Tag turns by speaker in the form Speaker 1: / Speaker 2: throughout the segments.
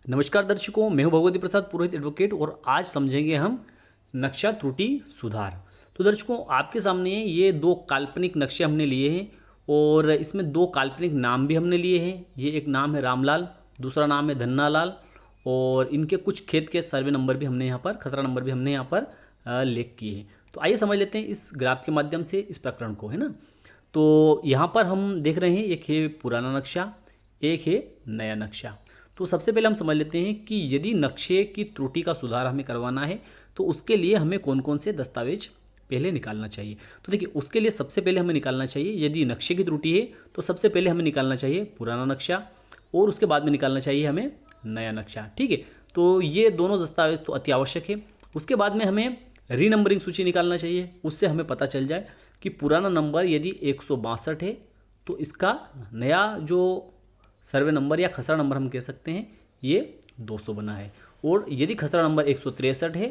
Speaker 1: नमस्कार दर्शकों, मैं हूं भगवती प्रसाद पुरोहित एडवोकेट और आज समझेंगे हम नक्शा त्रुटि सुधार। तो दर्शकों, आपके सामने ये दो काल्पनिक नक्शे हमने लिए हैं और इसमें दो काल्पनिक नाम भी हमने लिए हैं। ये एक नाम है रामलाल, दूसरा नाम है धन्नालाल और इनके कुछ खेत के सर्वे नंबर भी हमने यहाँ पर, खसरा नंबर भी हमने यहाँ पर लेख किए हैं। तो आइए समझ लेते हैं इस ग्राफ के माध्यम से इस प्रकरण को, है ना। तो यहाँ पर हम देख रहे हैं एक है पुराना नक्शा, एक है नया नक्शा। तो सबसे पहले हम समझ लेते हैं कि यदि नक्शे की त्रुटि का सुधार हमें करवाना है तो उसके लिए हमें कौन कौन से दस्तावेज पहले निकालना चाहिए। तो देखिए, उसके लिए सबसे पहले हमें निकालना चाहिए, यदि नक्शे की त्रुटि है तो सबसे पहले हमें निकालना चाहिए पुराना नक्शा और उसके बाद में निकालना चाहिए हमें नया नक्शा। ठीक है, तो ये दोनों दस्तावेज तो अति आवश्यक है। उसके बाद में हमें रीनंबरिंग सूची निकालना चाहिए, उससे हमें पता चल जाए कि पुराना नंबर यदि 162 है तो इसका नया जो सर्वे नंबर या खसरा नंबर हम कह सकते हैं ये 200 बना है, और यदि खसरा नंबर 163 है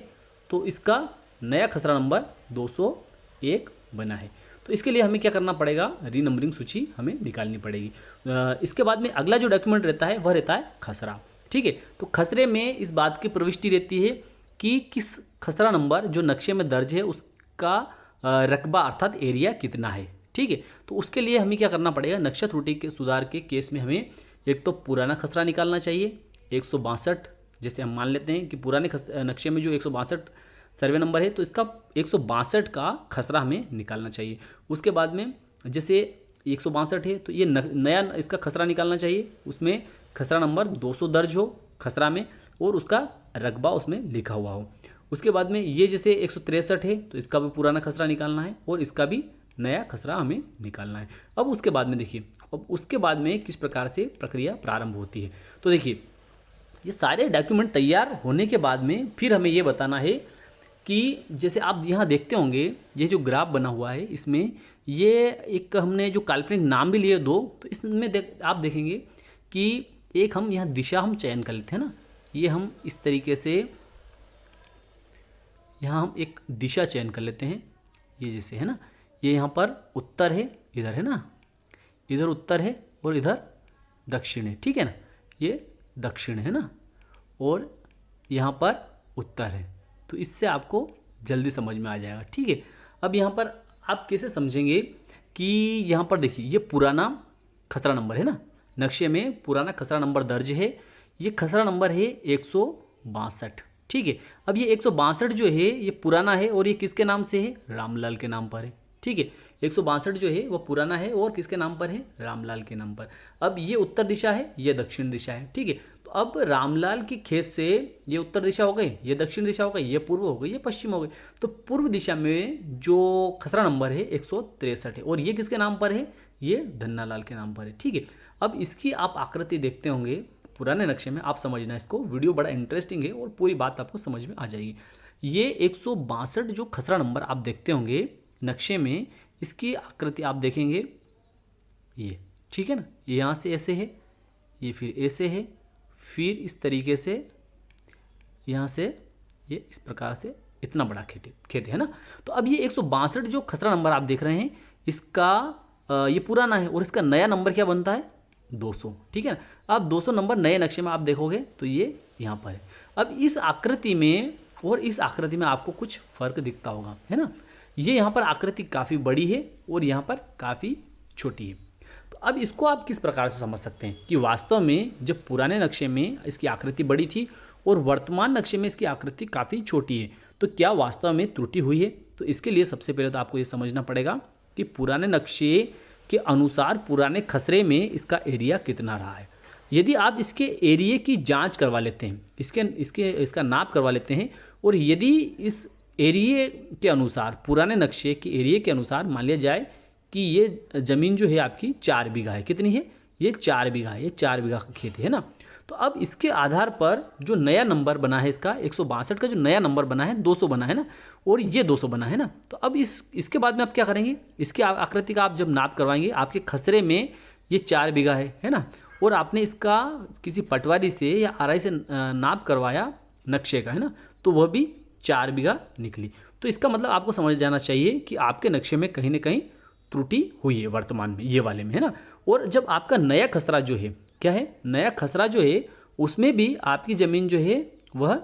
Speaker 1: तो इसका नया खसरा नंबर 201 बना है। तो इसके लिए हमें क्या करना पड़ेगा, रीनंबरिंग सूची हमें निकालनी पड़ेगी। इसके बाद में अगला जो डॉक्यूमेंट रहता है वह रहता है खसरा। ठीक है, तो खसरे में इस बात की प्रविष्टि रहती है कि किस खसरा नंबर जो नक्शे में दर्ज है उसका रकबा अर्थात एरिया कितना है। ठीक है, तो उसके लिए हमें क्या करना पड़ेगा, नक्शा त्रुटि के सुधार के केस में हमें एक तो पुराना खसरा निकालना चाहिए 162। जैसे हम मान लेते हैं कि पुराने नक्शे में जो 162 सर्वे नंबर है तो इसका 162 का खसरा हमें निकालना चाहिए। उसके बाद में जैसे 162 है तो ये नया इसका खसरा निकालना चाहिए, उसमें खसरा नंबर 200 दर्ज हो खसरा में और उसका रकबा उसमें लिखा हुआ हो। उसके बाद में ये जैसे 163 है तो इसका भी पुराना खसरा निकालना है और इसका भी नया खसरा हमें निकालना है। अब उसके बाद में देखिए, अब उसके बाद में किस प्रकार से प्रक्रिया प्रारंभ होती है। तो देखिए, ये सारे डॉक्यूमेंट तैयार होने के बाद में फिर हमें ये बताना है कि जैसे आप यहाँ देखते होंगे ये जो ग्राफ बना हुआ है इसमें ये एक हमने जो काल्पनिक नाम भी लिए दो, तो इसमें आप देखेंगे कि एक हम यहाँ दिशा हम चयन कर लेते हैं ना, ये हम इस तरीके से यहाँ हम एक दिशा चयन कर लेते हैं। ये जैसे है ना, ये यहाँ पर उत्तर है, इधर है ना, इधर उत्तर है और इधर दक्षिण है। ठीक है ना, ये दक्षिण है ना और यहाँ पर उत्तर है। तो इससे आपको जल्दी समझ में आ जाएगा। ठीक है, अब यहाँ पर आप कैसे समझेंगे कि यहाँ पर देखिए ये पुराना खसरा नंबर है ना, नक्शे में पुराना खसरा नंबर दर्ज है, ये खसरा नंबर है 162। ठीक है, अब ये 162 जो है ये पुराना है और ये किसके नाम से है, रामलाल के नाम पर है। ठीक है, 162 जो है वह पुराना है और किसके नाम पर है, रामलाल के नाम पर। अब ये उत्तर दिशा है, ये दक्षिण दिशा है। ठीक है, तो अब रामलाल के खेत से ये उत्तर दिशा हो गई, ये दक्षिण दिशा हो गई, ये पूर्व हो गई, ये पश्चिम हो गई। तो पूर्व दिशा में जो खसरा नंबर है 163 है और ये किसके नाम पर है, ये धन्नालाल के नाम पर है। ठीक है, अब इसकी आप आकृति देखते होंगे पुराने नक्शे में, आप समझना इसको, वीडियो बड़ा इंटरेस्टिंग है और पूरी बात आपको समझ में आ जाएगी। ये 162 जो खसरा नंबर आप देखते होंगे नक्शे में, इसकी आकृति आप देखेंगे ये, ठीक है ना, ये यहाँ से ऐसे है, ये फिर ऐसे है, फिर इस तरीके से यहाँ से ये इस प्रकार से इतना बड़ा खेत है ना। तो अब ये 162 जो खसरा नंबर आप देख रहे हैं इसका ये पुराना है और इसका नया नंबर क्या बनता है, 200। ठीक है ना, अब 200 नंबर नए नक्शे में आप देखोगे तो ये यहाँ पर है। अब इस आकृति में और इस आकृति में आपको कुछ फर्क दिखता होगा, है ना। ये यहाँ पर आकृति काफ़ी बड़ी है और यहाँ पर काफ़ी छोटी है। तो अब इसको आप किस प्रकार से समझ सकते हैं कि वास्तव में जब पुराने नक्शे में इसकी आकृति बड़ी थी और वर्तमान नक्शे में इसकी आकृति काफ़ी छोटी है, तो क्या वास्तव में त्रुटि हुई है। तो इसके लिए सबसे पहले तो आपको ये समझना पड़ेगा कि पुराने नक्शे के अनुसार पुराने खसरे में इसका एरिया कितना रहा है। यदि आप इसके एरिया की जाँच करवा लेते हैं, इसका नाप करवा लेते हैं, और यदि इस एरिए के अनुसार पुराने नक्शे के एरिए के अनुसार मान लिया जाए कि ये ज़मीन जो है आपकी 4 बीघा है, कितनी है, ये 4 बीघा है, ये 4 बीघा का खेत है ना। तो अब इसके आधार पर जो नया नंबर बना है इसका 162 का जो नया नंबर बना है 200 बना है ना, और ये 200 बना है ना। तो अब इसके बाद में आप क्या करेंगे, इसकी आकृति का आप जब नाप करवाएंगे, आपके खसरे में ये 4 बीघा है ना, और आपने इसका किसी पटवारी से या आरआई से नाप करवाया नक्शे का, है ना, तो वह भी 4 बीघा निकली। तो इसका मतलब आपको समझ जाना चाहिए कि आपके नक्शे में कहीं ना कहीं त्रुटि हुई है वर्तमान में, ये वाले में, है ना। और जब आपका नया खसरा जो है क्या है, नया खसरा जो है उसमें भी आपकी ज़मीन जो है वह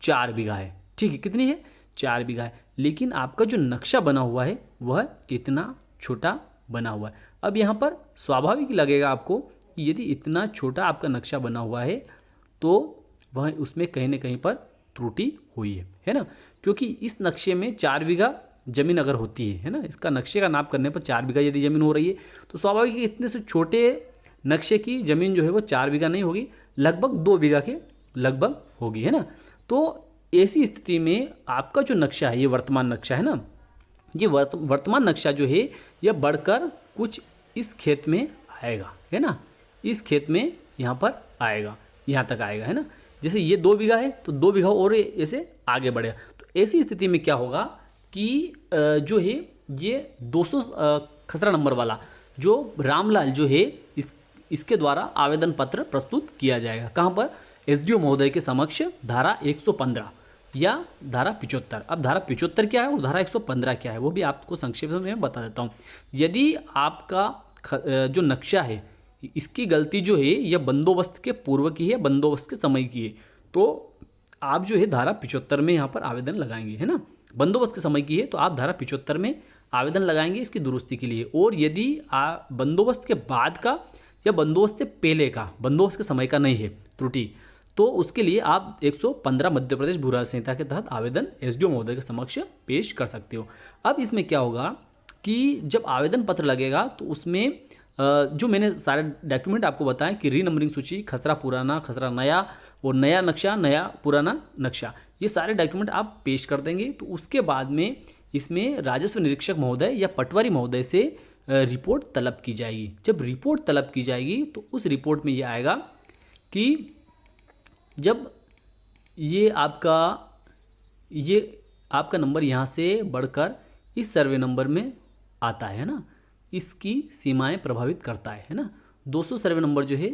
Speaker 1: 4 बीघा है। ठीक है, कितनी है? 4 बीघा है। लेकिन आपका जो नक्शा बना हुआ है वह इतना छोटा बना हुआ है। अब यहाँ पर स्वाभाविक लगेगा आपको कि यदि इतना छोटा आपका नक्शा बना हुआ है तो वह उसमें कहीं ना कहीं पर त्रुटि हुई है ना, क्योंकि इस नक्शे में 4 बीघा ज़मीन अगर होती है ना, इसका नक्शे का नाप करने पर 4 बीघा यदि ज़मीन हो रही है तो स्वाभाविक इतने से छोटे नक्शे की ज़मीन जो है वो 4 बीघा नहीं होगी, लगभग 2 बीघा के लगभग होगी, है ना। तो ऐसी स्थिति में आपका जो नक्शा है, ये वर्तमान नक्शा है ना, ये वर्तमान नक्शा जो है यह बढ़कर कुछ इस खेत में आएगा, है ना, इस खेत में यहाँ पर आएगा, यहाँ तक आएगा, है ना। जैसे ये 2 बीघा है तो 2 बीघा और ऐसे आगे बढ़ेगा। तो ऐसी स्थिति में क्या होगा कि जो है ये 200 खसरा नंबर वाला जो रामलाल जो है इसके द्वारा आवेदन पत्र प्रस्तुत किया जाएगा। कहाँ पर? एसडीओ महोदय के समक्ष धारा 115 या धारा 75। अब धारा 75 क्या है और धारा 115 क्या है वो भी आपको संक्षेप में बता देता हूँ। यदि आपका जो नक्शा है इसकी गलती जो है यह बंदोबस्त के पूर्व की है, बंदोबस्त के समय की है, तो आप जो है धारा 75 में यहाँ पर आवेदन लगाएंगे, है ना। बंदोबस्त के समय की है तो आप धारा 75 में आवेदन लगाएंगे इसकी दुरुस्ती के लिए। और यदि बंदोबस्त के बाद का या बंदोबस्त से पहले का, बंदोबस्त के समय का नहीं है त्रुटि, तो उसके लिए आप 115 मध्य प्रदेश भू राजस्व संहिता के तहत आवेदन एसडीओ महोदय के समक्ष पेश कर सकते हो। अब इसमें क्या होगा कि जब आवेदन पत्र लगेगा तो उसमें जो मैंने सारे डॉक्यूमेंट आपको बताएं कि रीनंबरिंग सूची, खसरा पुराना, खसरा नया और नया नक्शा, नया पुराना नक्शा, ये सारे डॉक्यूमेंट आप पेश कर देंगे। तो उसके बाद में इसमें राजस्व निरीक्षक महोदय या पटवारी महोदय से रिपोर्ट तलब की जाएगी। जब रिपोर्ट तलब की जाएगी तो उस रिपोर्ट में ये आएगा कि जब ये आपका नंबर यहाँ से बढ़कर इस सर्वे नंबर में आता है ना, इसकी सीमाएं प्रभावित करता है ना। 200 सर्वे नंबर जो है,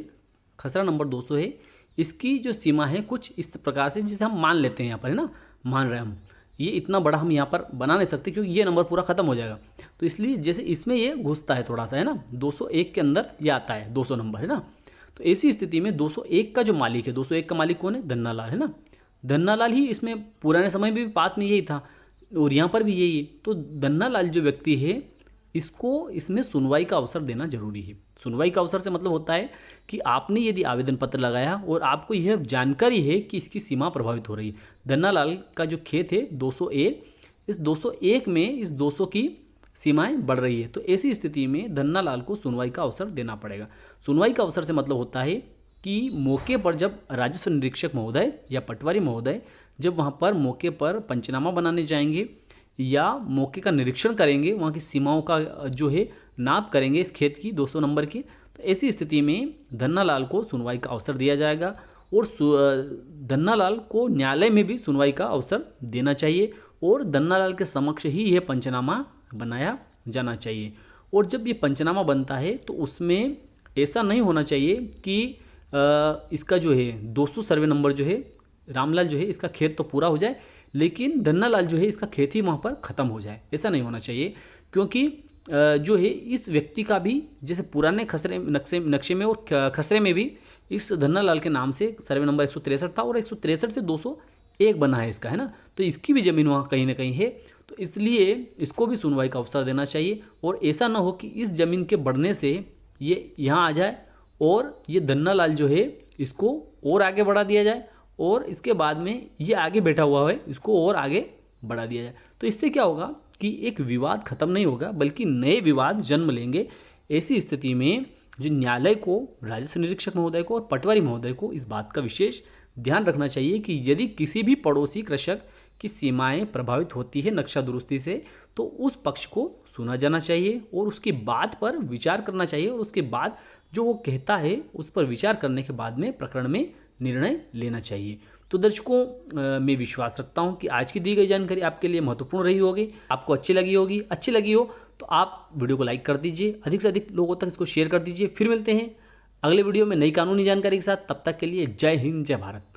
Speaker 1: खसरा नंबर 200 है, इसकी जो सीमा है कुछ इस प्रकार से, जिसे हम मान लेते हैं यहाँ पर, है ना, मान रहे हैं हम, ये इतना बड़ा हम यहाँ पर बना नहीं सकते क्योंकि ये नंबर पूरा ख़त्म हो जाएगा। तो इसलिए जैसे इसमें ये घुसता है थोड़ा सा, है ना, 201 के अंदर ये आता है 200 नंबर, है ना। तो ऐसी स्थिति में 201 का जो मालिक है, 201 का मालिक कौन है? धन्नालाल, है ना। धन्नालाल ही इसमें पुराने समय में भी पास में यही था और यहाँ पर भी यही है। तो धन्नालाल जो व्यक्ति है इसको इसमें सुनवाई का अवसर देना जरूरी है। सुनवाई का अवसर से मतलब होता है कि आपने यदि आवेदन पत्र लगाया और आपको यह जानकारी है कि इसकी सीमा प्रभावित हो रही है। धन्नालाल का जो खेत है 201, इस 201 में इस 200 की सीमाएं बढ़ रही है। तो ऐसी स्थिति में धन्नालाल को सुनवाई का अवसर देना पड़ेगा। सुनवाई का अवसर से मतलब होता है कि मौके पर जब राजस्व निरीक्षक महोदय या पटवारी महोदय जब वहाँ पर मौके पर पंचनामा बनाने जाएंगे या मौके का निरीक्षण करेंगे, वहाँ की सीमाओं का जो है नाप करेंगे इस खेत की 200 नंबर की, तो ऐसी स्थिति में धन्नालाल को सुनवाई का अवसर दिया जाएगा। और धन्नालाल को न्यायालय में भी सुनवाई का अवसर देना चाहिए और धन्नालाल के समक्ष ही यह पंचनामा बनाया जाना चाहिए। और जब ये पंचनामा बनता है तो उसमें ऐसा नहीं होना चाहिए कि इसका जो है 200 सर्वे नंबर जो है रामलाल जो है इसका खेत तो पूरा हो जाए लेकिन धन्नालाल जो है इसका खेत ही वहाँ पर ख़त्म हो जाए, ऐसा नहीं होना चाहिए। क्योंकि जो है इस व्यक्ति का भी जैसे पुराने खसरे नक्शे में और खसरे में भी इस धन्नालाल के नाम से सर्वे नंबर 163 था और 163 से 201 बना है इसका, है ना। तो इसकी भी ज़मीन वहाँ कहीं ना कहीं है, तो इसलिए इसको भी सुनवाई का अवसर देना चाहिए। और ऐसा ना हो कि इस ज़मीन के बढ़ने से ये यहाँ आ जाए और ये धन्नालाल जो है इसको और आगे बढ़ा दिया जाए और इसके बाद में ये आगे बैठा हुआ है इसको और आगे बढ़ा दिया जाए। तो इससे क्या होगा कि एक विवाद खत्म नहीं होगा बल्कि नए विवाद जन्म लेंगे। ऐसी स्थिति में जो न्यायालय को, राजस्व निरीक्षक महोदय को और पटवारी महोदय को इस बात का विशेष ध्यान रखना चाहिए कि यदि किसी भी पड़ोसी कृषक की सीमाएं प्रभावित होती है नक्शा दुरुस्ती से तो उस पक्ष को सुना जाना चाहिए और उसकी बात पर विचार करना चाहिए और उसके बाद जो वो कहता है उस पर विचार करने के बाद में प्रकरण में निर्णय लेना चाहिए। तो दर्शकों मैं विश्वास रखता हूं कि आज की दी गई जानकारी आपके लिए महत्वपूर्ण रही होगी, आपको अच्छी लगी हो तो आप वीडियो को लाइक कर दीजिए, अधिक से अधिक लोगों तक इसको शेयर कर दीजिए। फिर मिलते हैं अगले वीडियो में नई कानूनी जानकारी के साथ, तब तक के लिए जय हिंद, जय भारत।